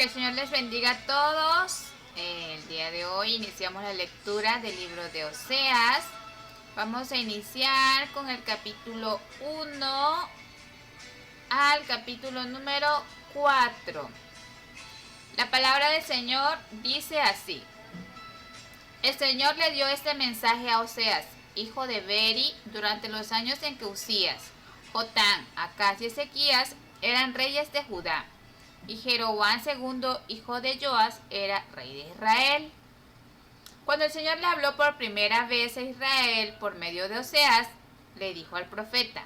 Que el Señor les bendiga a todos. El día de hoy iniciamos la lectura del libro de Oseas. Vamos a iniciar con el capítulo 1 al capítulo número 4. La palabra del Señor dice así. El Señor le dio este mensaje a Oseas, hijo de Beri, durante los años en que Usías, Jotán, Acaz y Ezequías eran reyes de Judá, y Jeroboam II, hijo de Joas, era rey de Israel. Cuando el Señor le habló por primera vez a Israel por medio de Oseas, le dijo al profeta: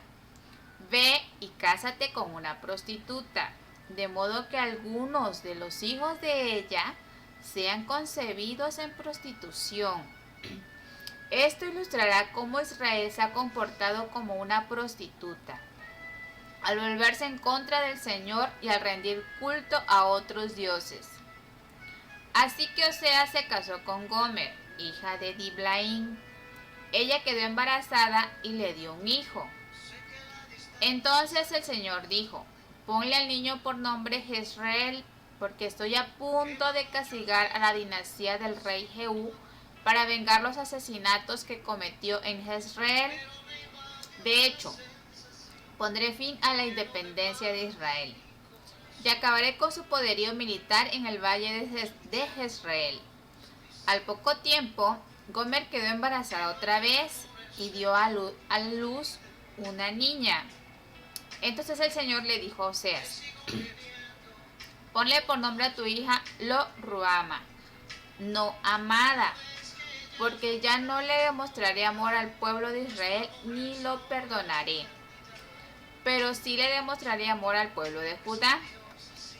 Ve y cásate con una prostituta, de modo que algunos de los hijos de ella sean concebidos en prostitución. Esto ilustrará cómo Israel se ha comportado como una prostituta, al volverse en contra del Señor y al rendir culto a otros dioses. Así que Oseas se casó con Gomer, hija de Diblaim. Ella quedó embarazada y le dio un hijo. Entonces el Señor dijo: Ponle al niño por nombre Jezreel, porque estoy a punto de castigar a la dinastía del rey Jehú para vengar los asesinatos que cometió en Jezreel. De hecho, pondré fin a la independencia de Israel y acabaré con su poderío militar en el valle de Jezreel. Al poco tiempo, Gomer quedó embarazada otra vez y dio a luz una niña. Entonces el Señor le dijo a Oseas: Ponle por nombre a tu hija Lo Ruama, no amada, porque ya no le demostraré amor al pueblo de Israel ni lo perdonaré. Pero sí le demostraré amor al pueblo de Judá.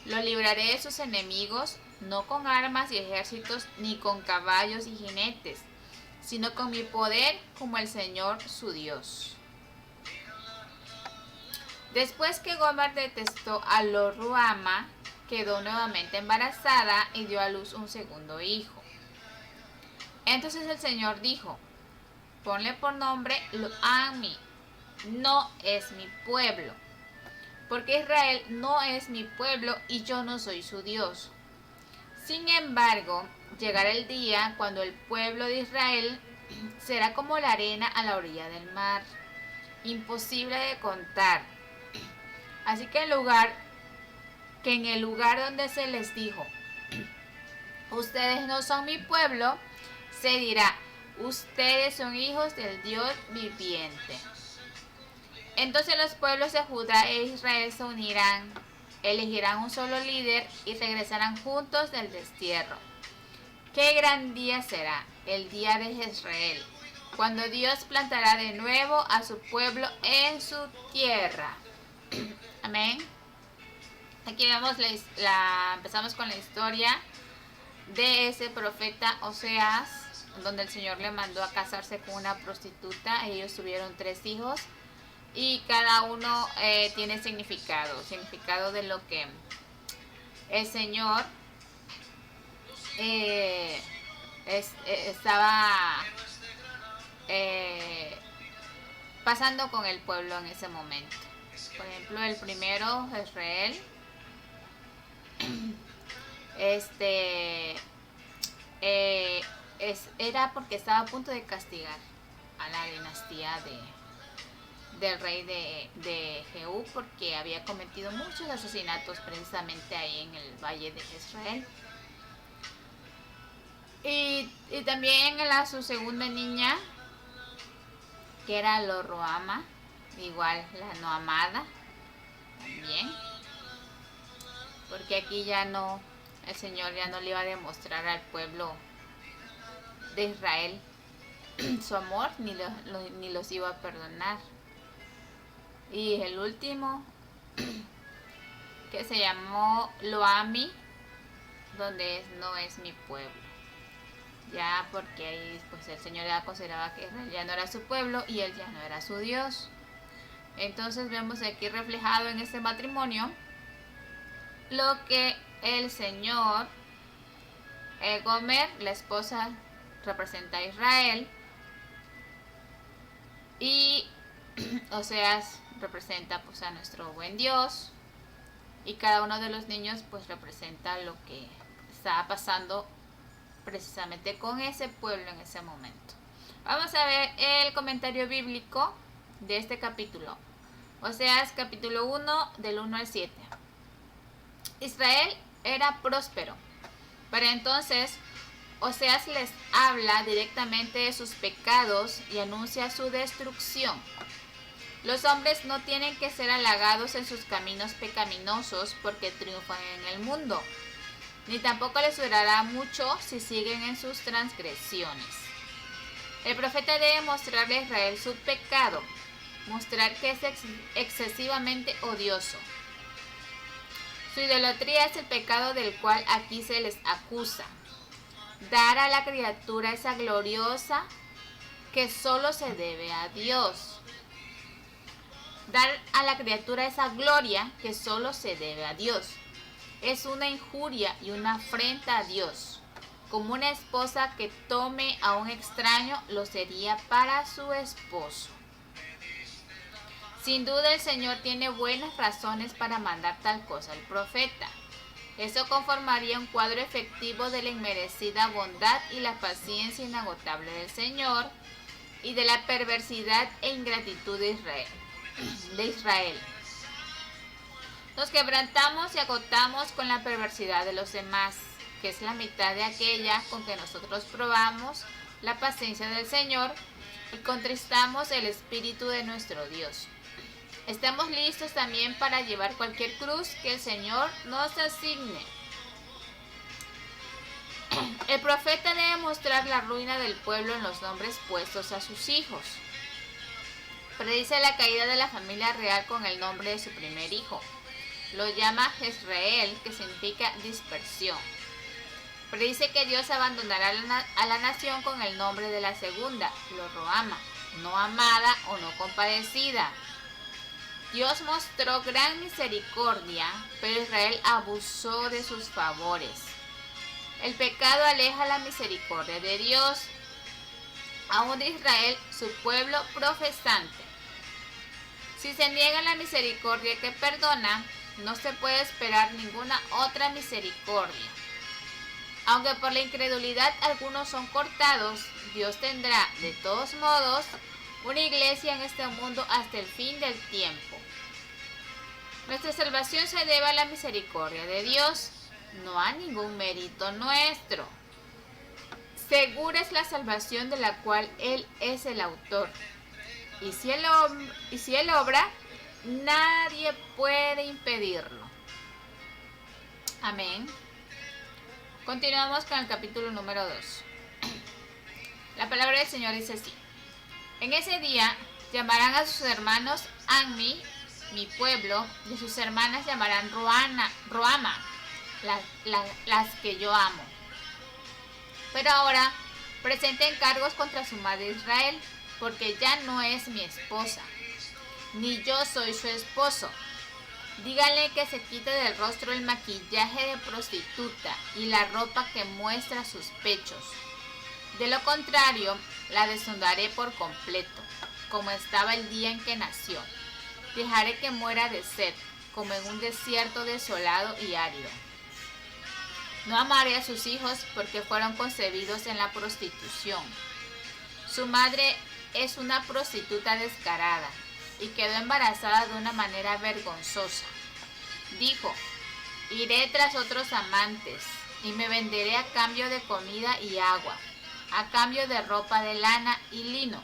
Lo libraré de sus enemigos, no con armas y ejércitos, ni con caballos y jinetes, sino con mi poder como el Señor su Dios. Después que Gomer detestó a Lo Ruama, quedó nuevamente embarazada y dio a luz un segundo hijo. Entonces el Señor dijo: Ponle por nombre Lo-Ami, no es mi pueblo, porque Israel no es mi pueblo y yo no soy su Dios. Sin embargo, llegará el día cuando el pueblo de Israel será como la arena a la orilla del mar, imposible de contar. Así que en el lugar donde se les dijo: Ustedes no son mi pueblo, se dirá: Ustedes son hijos del Dios viviente. Entonces los pueblos de Judá e Israel se unirán, elegirán un solo líder y regresarán juntos del destierro. ¡Qué gran día será el día de Jezreel, cuando Dios plantará de nuevo a su pueblo en su tierra! Amén. Aquí vemos empezamos con la historia de ese profeta Oseas, donde el Señor le mandó a casarse con una prostituta. Ellos tuvieron 3 hijos y cada uno tiene significado de lo que el Señor estaba pasando con el pueblo en ese momento. Por ejemplo, el primero, Israel, era porque estaba a punto de castigar a la dinastía del rey de Jehú, porque había cometido muchos asesinatos precisamente ahí en el valle de Jezreel. Y también su segunda niña, que era Lo Ruama, igual la no amada también, porque aquí el Señor ya no le iba a demostrar al pueblo de Israel su amor, ni los iba a perdonar. Y el último, que se llamó Lo-Ami, donde no es mi pueblo, ya porque ahí pues el Señor ya consideraba que Israel ya no era su pueblo y él ya no era su Dios. Entonces vemos aquí reflejado en este matrimonio lo que el Señor, Gomer, la esposa, representa a Israel, y Oseas representa pues a nuestro buen Dios, y cada uno de los niños pues representa lo que estaba pasando precisamente con ese pueblo en ese momento. Vamos a ver el comentario bíblico de este capítulo. Oseas capítulo 1 del 1 al 7. Israel era próspero, pero entonces Oseas les habla directamente de sus pecados y anuncia su destrucción. Los hombres no tienen que ser halagados en sus caminos pecaminosos porque triunfan en el mundo, ni tampoco les durará mucho si siguen en sus transgresiones. El profeta debe mostrarle a Israel su pecado, mostrar que es excesivamente odioso. Su idolatría es el pecado del cual aquí se les acusa. Dar a la criatura esa gloriosa que solo se debe a Dios. Dar a la criatura esa gloria que solo se debe a Dios. Es una injuria y una afrenta a Dios. Como una esposa que tome a un extraño lo sería para su esposo. Sin duda el Señor tiene buenas razones para mandar tal cosa al profeta. Eso conformaría un cuadro efectivo de la inmerecida bondad y la paciencia inagotable del Señor y de la perversidad e ingratitud de Israel. Nos quebrantamos y agotamos con la perversidad de los demás, que es la mitad de aquella con que nosotros probamos la paciencia del Señor y contristamos el Espíritu de nuestro Dios. Estamos listos también para llevar cualquier cruz que el Señor nos asigne. El profeta debe mostrar la ruina del pueblo en los nombres puestos a sus hijos. Predice la caída de la familia real con el nombre de su primer hijo. Lo llama Jezreel, que significa dispersión. Predice que Dios abandonará a la nación con el nombre de la segunda, Lo-ruhamah, no amada o no compadecida. Dios mostró gran misericordia, pero Israel abusó de sus favores. El pecado aleja la misericordia de Dios, aún de Israel, su pueblo profesante. Si se niega la misericordia que perdona, no se puede esperar ninguna otra misericordia. Aunque por la incredulidad algunos son cortados, Dios tendrá, de todos modos, una iglesia en este mundo hasta el fin del tiempo. Nuestra salvación se debe a la misericordia de Dios, no a ningún mérito nuestro. Segura es la salvación de la cual Él es el autor. Y si Él obra, nadie puede impedirlo. Amén. Continuamos con el capítulo número 2. La palabra del Señor dice así. En ese día llamarán a sus hermanos Anmi, mi pueblo, y sus hermanas llamarán Ruhamah, las que yo amo. Pero ahora presenten cargos contra su madre Israel, porque ya no es mi esposa, ni yo soy su esposo. Díganle que se quite del rostro el maquillaje de prostituta y la ropa que muestra sus pechos. De lo contrario, la desnudaré por completo, como estaba el día en que nació. Dejaré que muera de sed, como en un desierto desolado y árido. No amaré a sus hijos porque fueron concebidos en la prostitución. Su madre es una prostituta descarada y quedó embarazada de una manera vergonzosa. Dijo, iré tras otros amantes y me venderé a cambio de comida y agua, a cambio de ropa de lana y lino,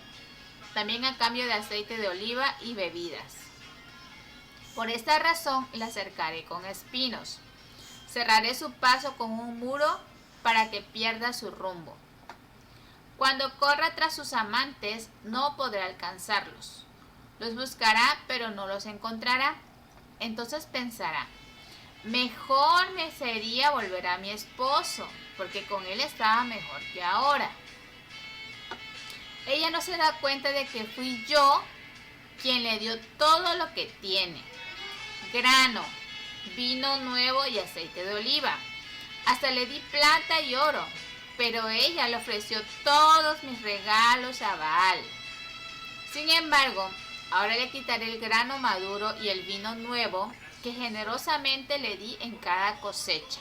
también a cambio de aceite de oliva y bebidas. Por esta razón la cercaré con espinos. Cerraré su paso con un muro para que pierda su rumbo. Cuando corra tras sus amantes, no podrá alcanzarlos. Los buscará, pero no los encontrará. Entonces pensará, mejor me sería volver a mi esposo, porque con él estaba mejor que ahora. Ella no se da cuenta de que fui yo quien le dio todo lo que tiene: grano, vino nuevo y aceite de oliva. Hasta le di plata y oro, pero ella le ofreció todos mis regalos a Baal. Sin embargo, ahora le quitaré el grano maduro y el vino nuevo que generosamente le di en cada cosecha.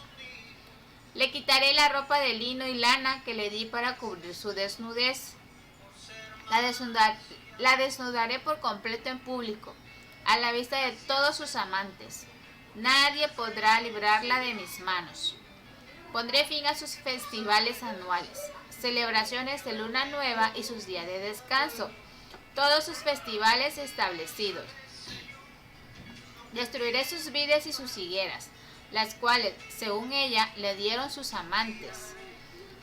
Le quitaré la ropa de lino y lana que le di para cubrir su desnudez. La desnudaré por completo en público, a la vista de todos sus amantes. Nadie podrá librarla de mis manos. Pondré fin a sus festivales anuales, celebraciones de luna nueva y sus días de descanso, todos sus festivales establecidos. Destruiré sus vides y sus higueras, las cuales, según ella, le dieron sus amantes.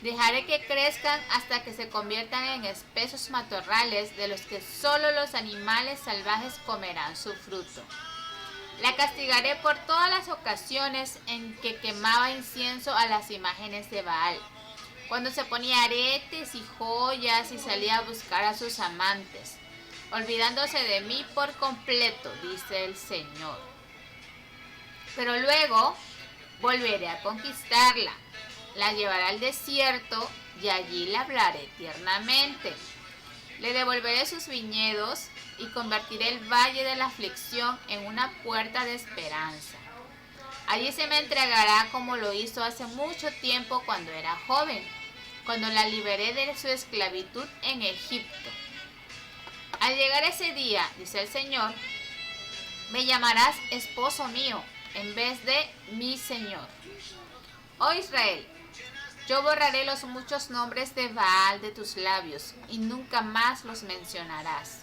Dejaré que crezcan hasta que se conviertan en espesos matorrales de los que solo los animales salvajes comerán su fruto. La castigaré por todas las ocasiones en que quemaba incienso a las imágenes de Baal, cuando se ponía aretes y joyas y salía a buscar a sus amantes, olvidándose de mí por completo, dice el Señor. Pero luego volveré a conquistarla, la llevaré al desierto y allí la hablaré tiernamente. Le devolveré sus viñedos y convertiré el valle de la aflicción en una puerta de esperanza. Allí se me entregará como lo hizo hace mucho tiempo cuando era joven, cuando la liberé de su esclavitud en Egipto. Al llegar ese día, dice el Señor, me llamarás esposo mío en vez de mi Señor. Oh Israel, yo borraré los muchos nombres de Baal de tus labios y nunca más los mencionarás.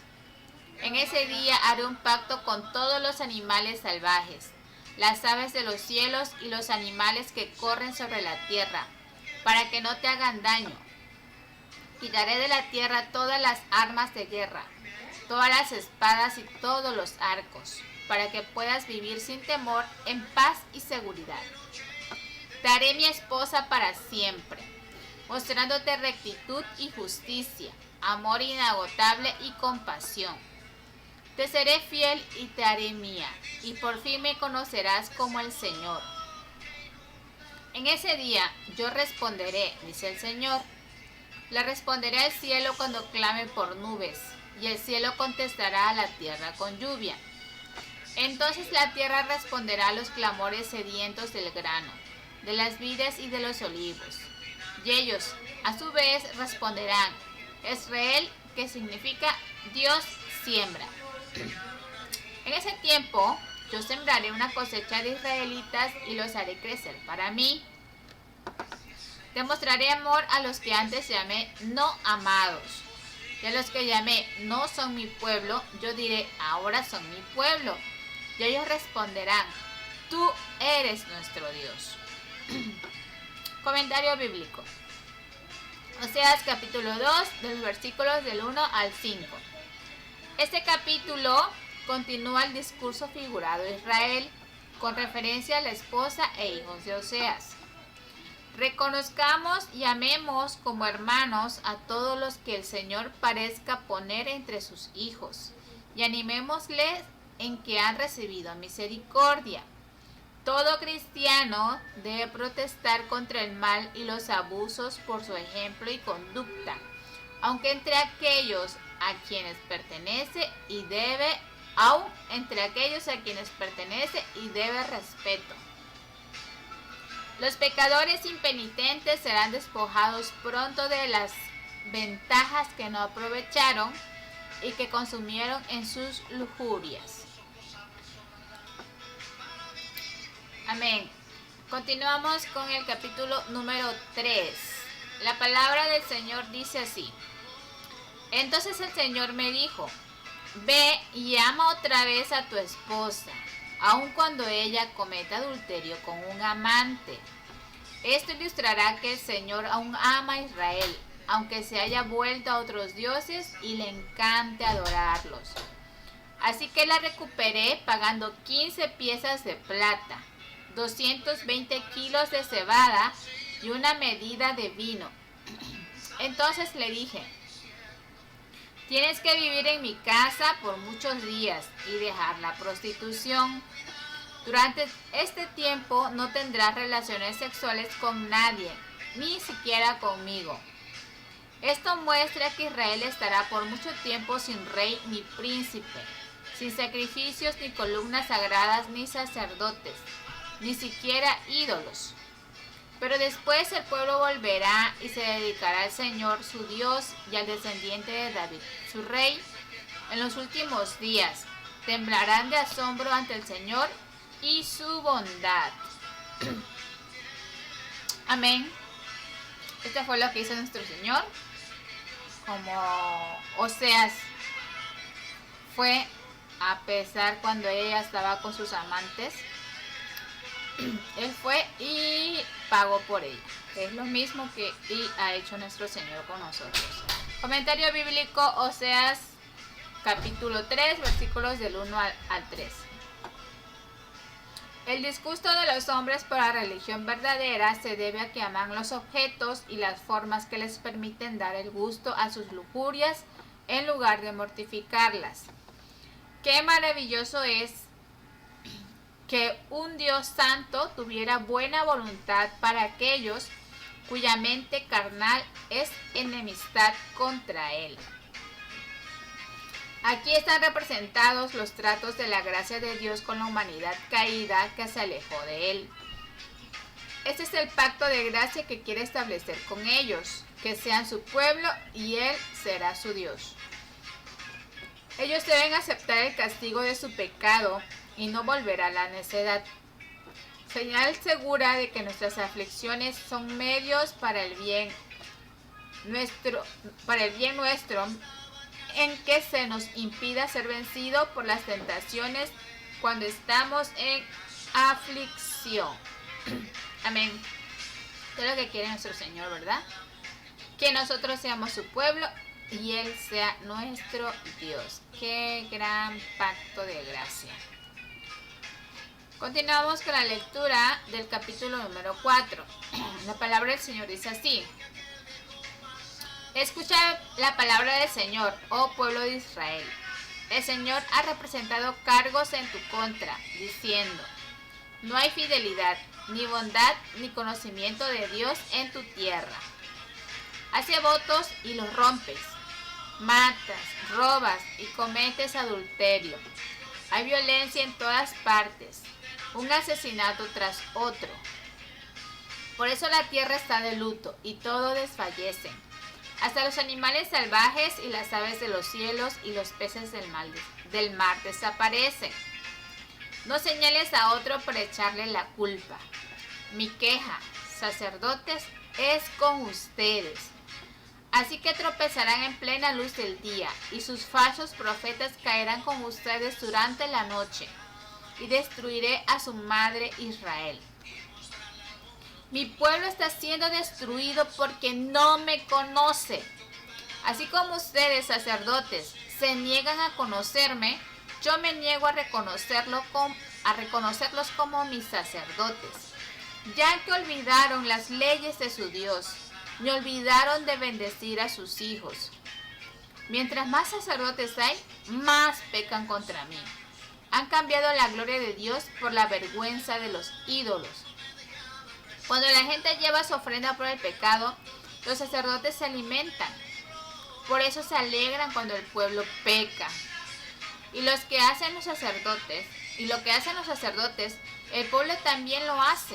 En ese día haré un pacto con todos los animales salvajes, las aves de los cielos y los animales que corren sobre la tierra, para que no te hagan daño. Quitaré de la tierra todas las armas de guerra, todas las espadas y todos los arcos, para que puedas vivir sin temor, en paz y seguridad. Te haré mi esposa para siempre, mostrándote rectitud y justicia, amor inagotable y compasión. Te seré fiel y te haré mía, y por fin me conocerás como el Señor. En ese día yo responderé, dice el Señor. Le responderé al cielo cuando clame por nubes, y el cielo contestará a la tierra con lluvia. Entonces la tierra responderá a los clamores sedientos del grano, de las vides y de los olivos. Y ellos, a su vez, responderán, Israel, que significa Dios siembra. En ese tiempo, yo sembraré una cosecha de israelitas y los haré crecer para mí. Demostraré amor a los que antes llamé no amados. Y a los que llamé no son mi pueblo, yo diré, ahora son mi pueblo. Y ellos responderán, tú eres nuestro Dios. Comentario bíblico. Oseas capítulo 2, de los versículos del 1 al 5. Este capítulo continúa el discurso figurado de Israel, con referencia a la esposa e hijos de Oseas. Reconozcamos y amemos como hermanos a todos los que el Señor parezca poner entre sus hijos, y animémosles en que han recibido misericordia. Todo cristiano debe protestar contra el mal y los abusos por su ejemplo y conducta, aunque entre aquellos a quienes pertenece y debe, aun entre aquellos a quienes pertenece y debe respeto. Los pecadores impenitentes serán despojados pronto de las ventajas que no aprovecharon y que consumieron en sus lujurias. Amén. Continuamos con el capítulo número 3. La palabra del Señor dice así. Entonces el Señor me dijo, ve y ama otra vez a tu esposa, aun cuando ella cometa adulterio con un amante. Esto ilustrará que el Señor aún ama a Israel, aunque se haya vuelto a otros dioses y le encante adorarlos. Así que la recuperé pagando 15 piezas de plata, 220 kilos de cebada y una medida de vino. Entonces le dije, tienes que vivir en mi casa por muchos días y dejar la prostitución. Durante este tiempo no tendrás relaciones sexuales con nadie, ni siquiera conmigo. Esto muestra que Israel estará por mucho tiempo sin rey ni príncipe. sin sacrificios, ni columnas sagradas, ni sacerdotes, ni siquiera ídolos. Pero después el pueblo volverá y se dedicará al Señor su Dios y al descendiente de David, su rey. En los últimos días temblarán de asombro ante el Señor y su bondad. Amén. Esto fue lo que hizo nuestro Señor. Como Oseas fue, a pesar cuando ella estaba con sus amantes, Él fue y pagó por ella. Es lo mismo que ha hecho nuestro Señor con nosotros. Comentario bíblico, Oseas capítulo 3, versículos del 1 al 3. El disgusto de los hombres por la religión verdadera se debe a que aman los objetos y las formas que les permiten dar el gusto a sus lujurias en lugar de mortificarlas. Qué maravilloso es que un Dios santo tuviera buena voluntad para aquellos cuya mente carnal es enemistad contra Él. Aquí están representados los tratos de la gracia de Dios con la humanidad caída que se alejó de Él. Este es el pacto de gracia que quiere establecer con ellos, que sean su pueblo y Él será su Dios. Ellos deben aceptar el castigo de su pecado y no volver a la necedad. Señal segura de que nuestras aflicciones son medios para el bien nuestro, en que se nos impida ser vencido por las tentaciones cuando estamos en aflicción. Amén. Esto es lo que quiere nuestro Señor, ¿verdad? Que nosotros seamos su pueblo y Él sea nuestro Dios. Qué gran pacto de gracia. Continuamos con la lectura del capítulo número 4. La palabra del Señor dice así: Escucha la palabra del Señor, oh pueblo de Israel. El Señor ha representado cargos en tu contra, diciendo: no hay fidelidad, ni bondad, ni conocimiento de Dios en tu tierra. Haces votos y los rompes. Matas, robas y cometes adulterio. Hay violencia en todas partes, un asesinato tras otro. Por eso la tierra está de luto y todo desfallece. Hasta los animales salvajes y las aves de los cielos y los peces del mar desaparecen. No señales a otro por echarle la culpa. Mi queja, sacerdotes, es con ustedes. Así que tropezarán en plena luz del día, y sus falsos profetas caerán con ustedes durante la noche, y destruiré a su madre Israel. Mi pueblo está siendo destruido porque no me conoce. Así como ustedes, sacerdotes, se niegan a conocerme, yo me niego a reconocerlos como mis sacerdotes. Ya que olvidaron las leyes de su Dios, me olvidaron de bendecir a sus hijos. Mientras más sacerdotes hay, más pecan contra mí. Han cambiado la gloria de Dios por la vergüenza de los ídolos. Cuando la gente lleva su ofrenda por el pecado, los sacerdotes se alimentan. Por eso se alegran cuando el pueblo peca. Y lo que hacen los sacerdotes, el pueblo también lo hace.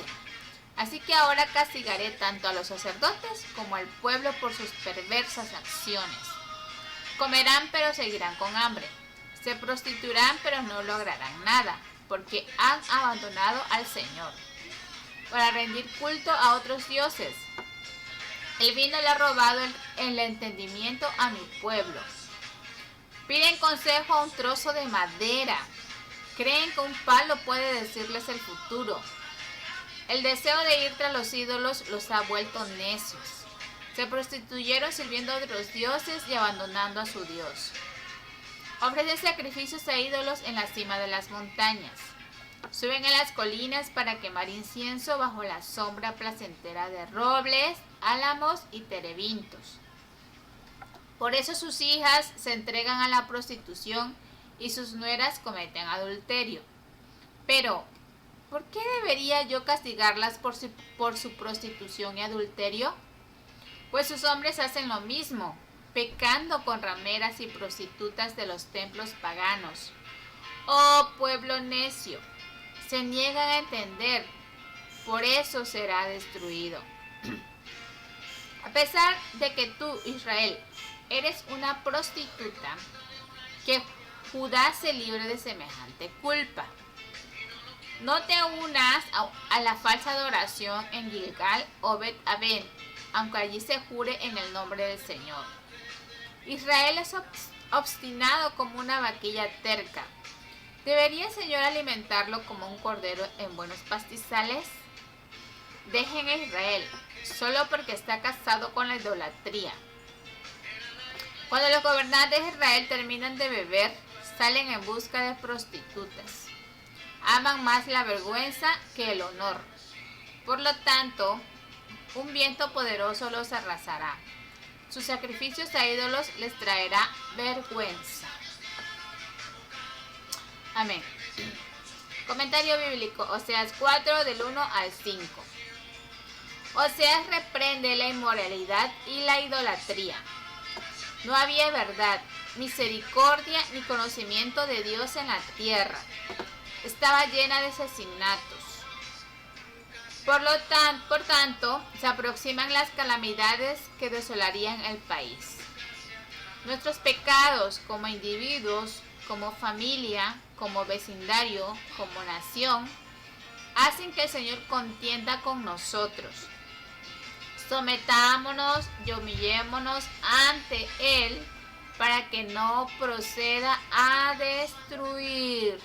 Así que ahora castigaré tanto a los sacerdotes como al pueblo por sus perversas acciones. Comerán pero seguirán con hambre. Se prostituirán pero no lograrán nada, porque han abandonado al Señor para rendir culto a otros dioses. El vino le ha robado el entendimiento a mi pueblo. Piden consejo a un trozo de madera. Creen que un palo puede decirles el futuro. El deseo de ir tras los ídolos los ha vuelto necios. Se prostituyeron sirviendo a otros dioses y abandonando a su Dios. Ofrecen sacrificios a ídolos en la cima de las montañas. Suben a las colinas para quemar incienso bajo la sombra placentera de robles, álamos y terebintos. Por eso sus hijas se entregan a la prostitución y sus nueras cometen adulterio. Pero, ¿por qué debería yo castigarlas por su prostitución y adulterio? Pues sus hombres hacen lo mismo, pecando con rameras y prostitutas de los templos paganos. Oh pueblo necio, se niegan a entender, por eso será destruido. A pesar de que tú, Israel, eres una prostituta, que Judá se libre de semejante culpa. No te unas a la falsa adoración en Gilgal o Bet-Aven, aunque allí se jure en el nombre del Señor. Israel es obstinado como una vaquilla terca. ¿Debería el Señor alimentarlo como un cordero en buenos pastizales? Dejen a Israel, solo porque está casado con la idolatría. Cuando los gobernantes de Israel terminan de beber, salen en busca de prostitutas. Aman más la vergüenza que el honor. Por lo tanto, un viento poderoso los arrasará. Sus sacrificios a ídolos les traerá vergüenza. Amén. Comentario bíblico, Oseas 4 del 1 al 5. Oseas reprende la inmoralidad y la idolatría. No había verdad, misericordia ni conocimiento de Dios en la tierra. Estaba llena de asesinatos. Por tanto, se aproximan las calamidades que desolarían el país. Nuestros pecados como individuos, como familia, como vecindario, como nación, hacen que el Señor contienda con nosotros. Sometámonos y humillémonos ante Él para que no proceda a destruir.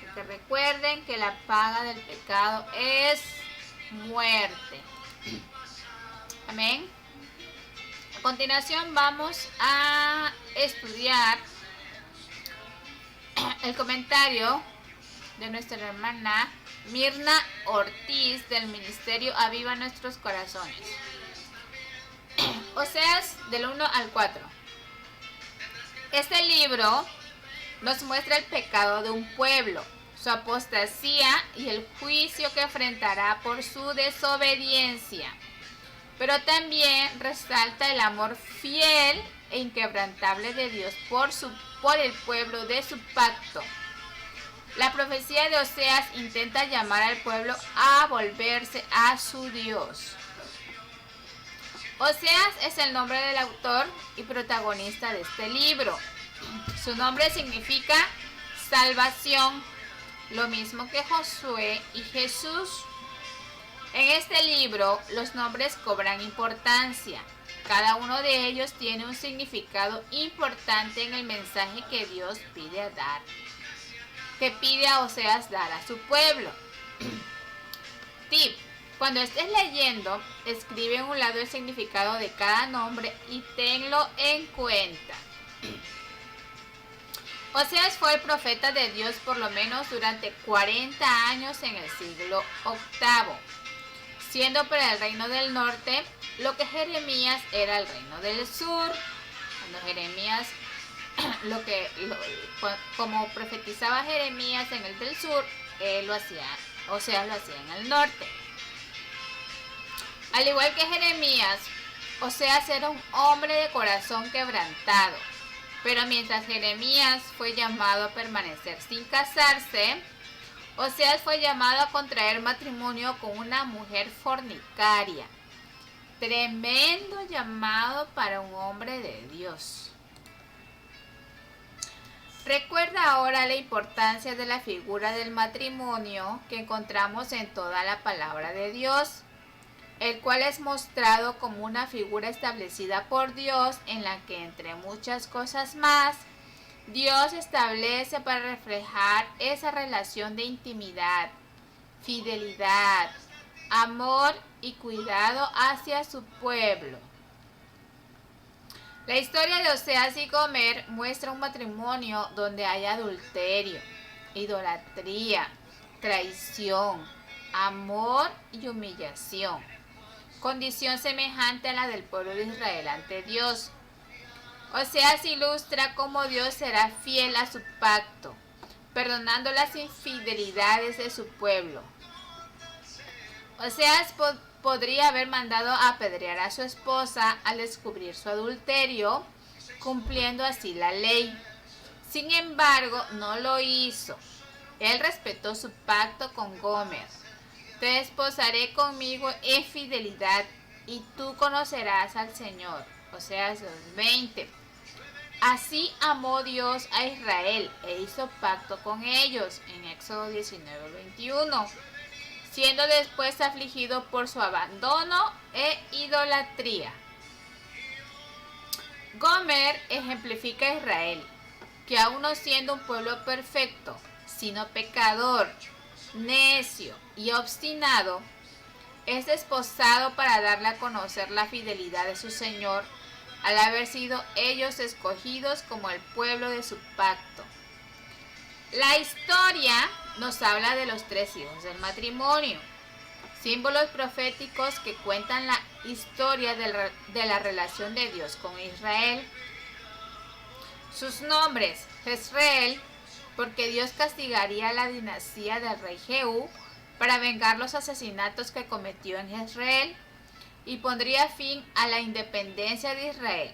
Porque recuerden que la paga del pecado es muerte. Amén. A continuación vamos a estudiar el comentario de nuestra hermana Mirna Ortiz del Ministerio Aviva Nuestros Corazones. Oseas del 1 al 4. Este libro nos muestra el pecado de un pueblo, su apostasía y el juicio que enfrentará por su desobediencia. Pero también resalta el amor fiel e inquebrantable de Dios por el pueblo de su pacto. La profecía de Oseas intenta llamar al pueblo a volverse a su Dios. Oseas es el nombre del autor y protagonista de este libro. Su nombre significa salvación, lo mismo que Josué y Jesús. En este libro los nombres cobran importancia. Cada uno de ellos tiene un significado importante en el mensaje que Dios pide a Oseas dar a su pueblo. Tip: cuando estés leyendo, escribe en un lado el significado de cada nombre y tenlo en cuenta. Oseas fue el profeta de Dios por lo menos durante 40 años en el siglo VIII, siendo para el reino del norte lo que Jeremías era el reino del sur. Cuando Jeremías, como profetizaba Jeremías en el del sur, él lo hacía, Oseas lo hacía en el norte. Al igual que Jeremías, Oseas era un hombre de corazón quebrantado. Pero mientras Jeremías fue llamado a permanecer sin casarse, Oseas fue llamado a contraer matrimonio con una mujer fornicaria. Tremendo llamado para un hombre de Dios. Recuerda ahora la importancia de la figura del matrimonio que encontramos en toda la palabra de Dios, el cual es mostrado como una figura establecida por Dios en la que, entre muchas cosas más, Dios establece para reflejar esa relación de intimidad, fidelidad, amor y cuidado hacia su pueblo. La historia de Oseas y Gomer muestra un matrimonio donde hay adulterio, idolatría, traición, amor y humillación, condición semejante a la del pueblo de Israel ante Dios. Oseas ilustra cómo Dios será fiel a su pacto, perdonando las infidelidades de su pueblo. Oseas podría haber mandado a apedrear a su esposa al descubrir su adulterio, cumpliendo así la ley. Sin embargo, no lo hizo. Él respetó su pacto con Gomer. Te desposaré conmigo en fidelidad y tú conocerás al Señor. Oseas 2:20. Así amó Dios a Israel e hizo pacto con ellos en Éxodo 19:21, siendo después afligido por su abandono e idolatría. Gomer ejemplifica a Israel, que aun no siendo un pueblo perfecto, sino pecador, necio y obstinado, es desposado para darle a conocer la fidelidad de su Señor, al haber sido ellos escogidos como el pueblo de su pacto. La historia nos habla de los 3 hijos del matrimonio, símbolos proféticos que cuentan la historia de la relación de Dios con Israel. Sus nombres: Jezreel, porque Dios castigaría a la dinastía del rey Jehú para vengar los asesinatos que cometió en Jezreel, y pondría fin a la independencia de Israel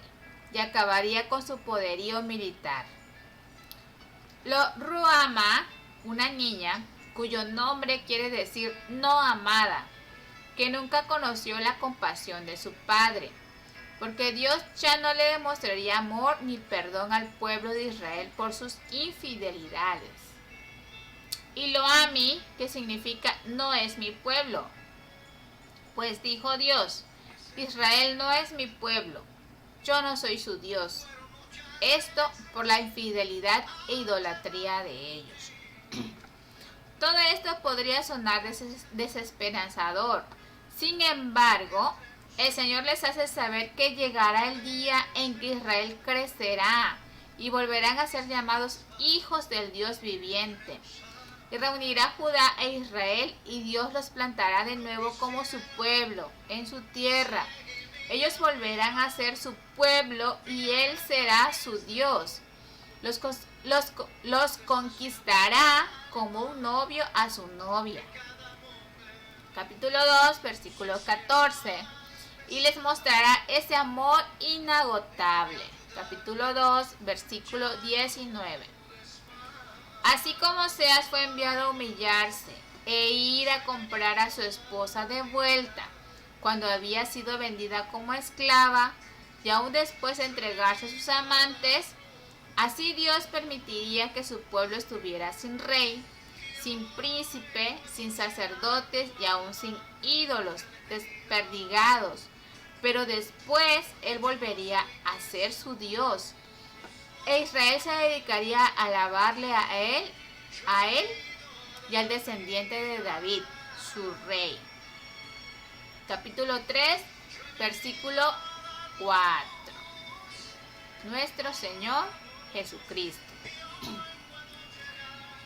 y acabaría con su poderío militar. Ruama, una niña cuyo nombre quiere decir no amada, que nunca conoció la compasión de su padre, porque Dios ya no le demostraría amor ni perdón al pueblo de Israel por sus infidelidades. Y Loami, que significa no es mi pueblo, pues dijo Dios: Israel no es mi pueblo, yo no soy su Dios. Esto por la infidelidad e idolatría de ellos. Todo esto podría sonar desesperanzador. Sin embargo, el Señor les hace saber que llegará el día en que Israel crecerá y volverán a ser llamados hijos del Dios viviente. Y reunirá a Judá e Israel, y Dios los plantará de nuevo como su pueblo en su tierra. Ellos volverán a ser su pueblo y Él será su Dios. Los conquistará como un novio a su novia. Capítulo 2, versículo 14. Y les mostrará ese amor inagotable. Capítulo 2, versículo 19. Así como Oseas fue enviado a humillarse e ir a comprar a su esposa de vuelta cuando había sido vendida como esclava, y aún después de entregarse a sus amantes, así Dios permitiría que su pueblo estuviera sin rey, sin príncipe, sin sacerdotes y aún sin ídolos desperdigados. Pero después Él volvería a ser su Dios. E Israel se dedicaría a alabarle a él y al descendiente de David, su rey. Capítulo 3, versículo 4. Nuestro Señor Jesucristo.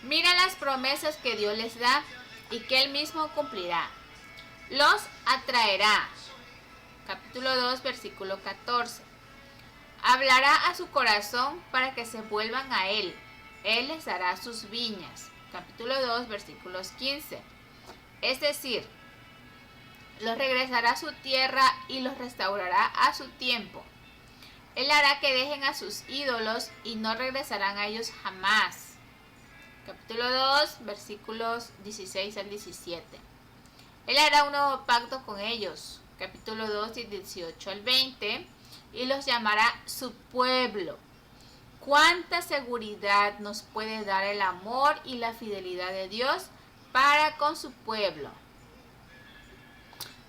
Mira las promesas que Dios les da y que Él mismo cumplirá. Los atraerá. Capítulo 2, versículo 14. Hablará a su corazón para que se vuelvan a Él. Él les dará sus viñas. Capítulo 2, versículos 15. Es decir, los regresará a su tierra y los restaurará a su tiempo. Él hará que dejen a sus ídolos y no regresarán a ellos jamás. Capítulo 2, versículos 16 al 17. Él hará un nuevo pacto con ellos. Capítulo 2, 18 al 20. Y los llamará su pueblo. ¿Cuánta seguridad nos puede dar el amor y la fidelidad de Dios para con su pueblo?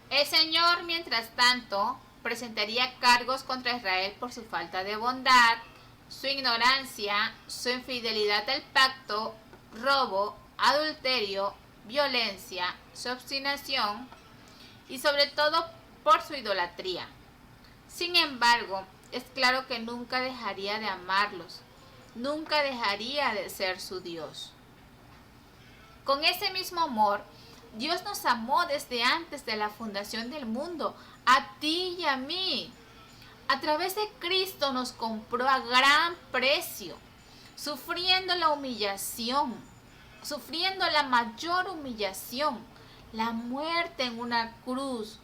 El Señor, mientras tanto, presentaría cargos contra Israel por su falta de bondad, su ignorancia, su infidelidad al pacto, robo, adulterio, violencia, su obstinación y sobre todo por su idolatría. Sin embargo, es claro que nunca dejaría de amarlos, nunca dejaría de ser su Dios. Con ese mismo amor, Dios nos amó desde antes de la fundación del mundo, a ti y a mí. A través de Cristo nos compró a gran precio, sufriendo la humillación, sufriendo la mayor humillación, la muerte en una cruz,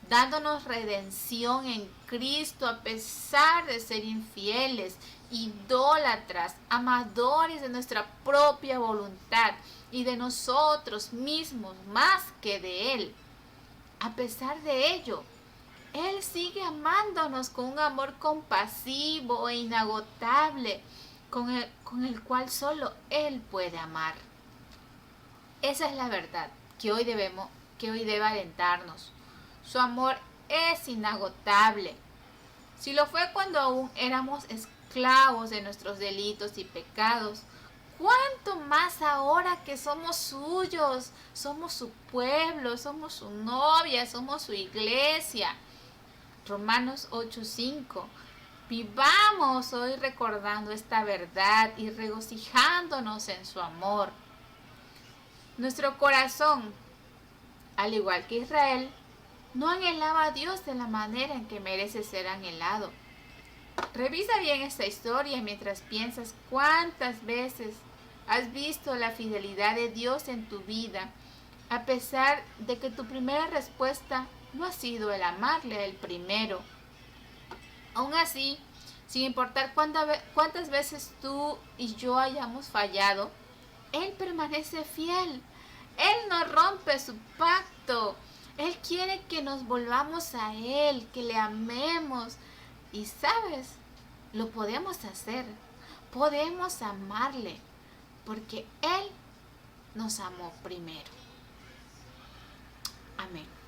dándonos redención en Cristo a pesar de ser infieles, idólatras, amadores de nuestra propia voluntad y de nosotros mismos más que de Él. A pesar de ello, Él sigue amándonos con un amor compasivo e inagotable, con el cual solo Él puede amar. Esa es la verdad que hoy debe alentarnos. Su amor es inagotable. Si lo fue cuando aún éramos esclavos de nuestros delitos y pecados, ¿cuánto más ahora que somos suyos? Somos su pueblo, somos su novia, somos su iglesia. Romanos 8:5. Vivamos hoy recordando esta verdad y regocijándonos en su amor. Nuestro corazón, al igual que Israel, no anhelaba a Dios de la manera en que merece ser anhelado. Revisa bien esta historia mientras piensas cuántas veces has visto la fidelidad de Dios en tu vida, a pesar de que tu primera respuesta no ha sido el amarle a Él primero. Aún así, sin importar cuántas veces tú y yo hayamos fallado, Él permanece fiel. Él no rompe su pacto. Él quiere que nos volvamos a Él, que le amemos. Y sabes, lo podemos hacer. Podemos amarle, porque Él nos amó primero. Amén.